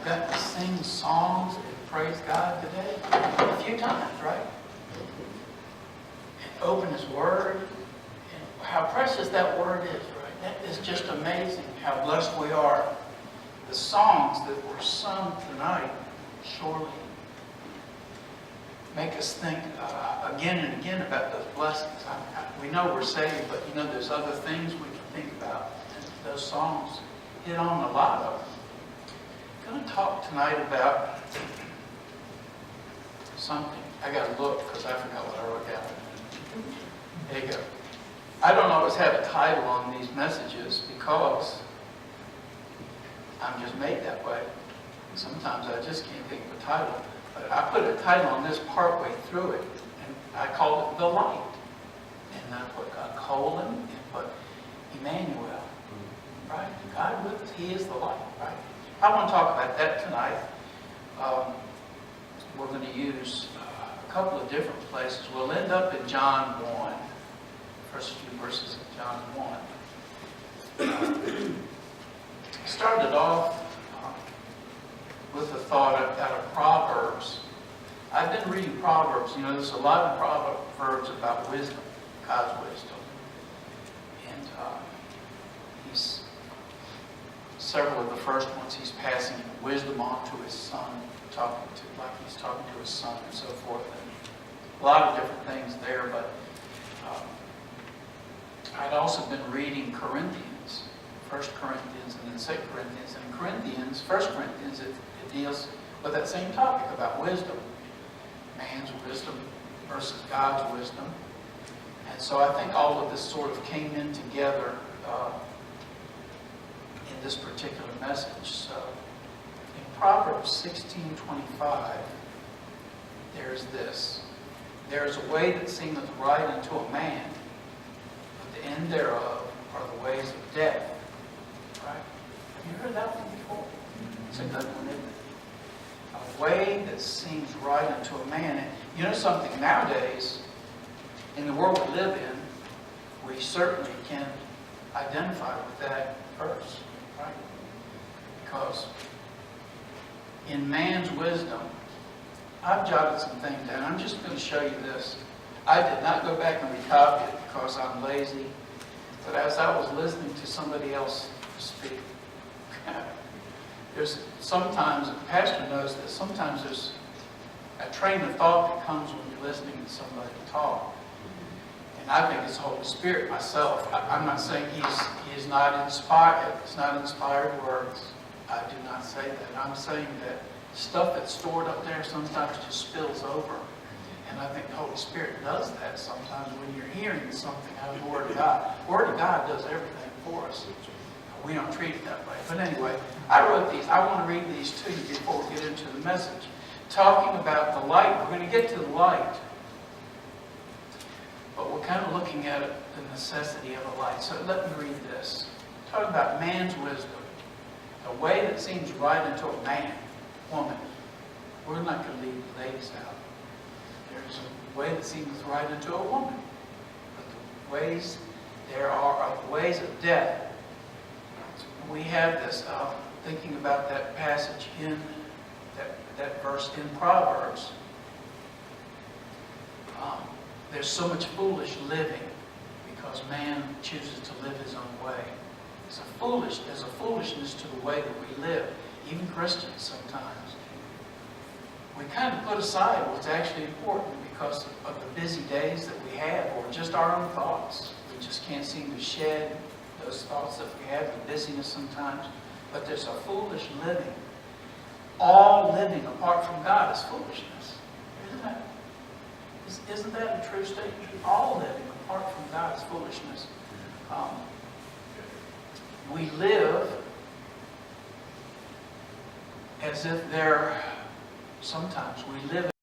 got to sing songs and praise God today? A few times, right? And open His Word. And how precious that Word is, right? That is just amazing how blessed we are. The songs that were sung tonight surely make us think again and again about those blessings. We know we're saved, but there's other things we can think about. And those songs hit on a lot of them. I'm going to talk tonight about something. I got to look because I forgot what I wrote down. There you go. I don't always have a title on these messages because I'm just made that way. Sometimes I just can't think of a title. But I put a title on this partway through it, and I called it The Light. And I put a colon and put Emmanuel. Right? God with us, He is the light. Right? I want to talk about that tonight. We're going to use a couple of different places. We'll end up in John 1. First few verses of John 1. Started off with a thought out of Proverbs. I've been reading Proverbs. There's a lot of Proverbs about wisdom, God's wisdom. And several of the first ones, he's passing wisdom on to his son, like he's talking to his son and so forth. And a lot of different things there, but I'd also been reading Corinthians, 1 Corinthians and then 2 Corinthians. And Corinthians, 1 Corinthians, it deals with that same topic about wisdom. Man's wisdom versus God's wisdom. And so I think all of this sort of came in together in this particular message. So in Proverbs 16:25, there's this. There is a way that seemeth right unto a man, but the end thereof are the ways of death. Right? Have you heard that one before? It's a good one, isn't it? A way that seems right unto a man. And you know something, nowadays, in the world we live in, we certainly can identify with that verse, right? Because in man's wisdom, I've jotted some things down. I'm just going to show you this. I did not go back and recopy it because I'm lazy. But as I was listening to somebody else speak, there's sometimes, the pastor knows that sometimes there's a train of thought that comes when you're listening to somebody talk. And I think it's the Holy Spirit myself. I'm not saying he's not inspired. It's not inspired words. I do not say that. I'm saying that stuff that's stored up there sometimes just spills over. And I think the Holy Spirit does that sometimes when you're hearing something out of the Word of God. The Word of God does everything for us. We don't treat it that way. But anyway, I wrote these. I want to read these to you before we get into the message. Talking about the light. We're going to get to the light. But we're kind of looking at the necessity of a light. So let me read this. Talking about man's wisdom. A way that seems right unto a man, woman. We're not going to leave the ladies out. There's a way that seems right unto a woman. But the ways there are the ways of death. We have this, thinking about that passage in that verse in Proverbs. There's so much foolish living because man chooses to live his own way. There's a foolishness to the way that we live, even Christians sometimes. We kind of put aside what's actually important because of the busy days that we have, or just our own thoughts. We just can't seem to shed those thoughts that we have, the busyness sometimes. But there's a foolish living. All living apart from God is foolishness. Isn't that a true statement? All living apart from God is foolishness. We live as if sometimes we live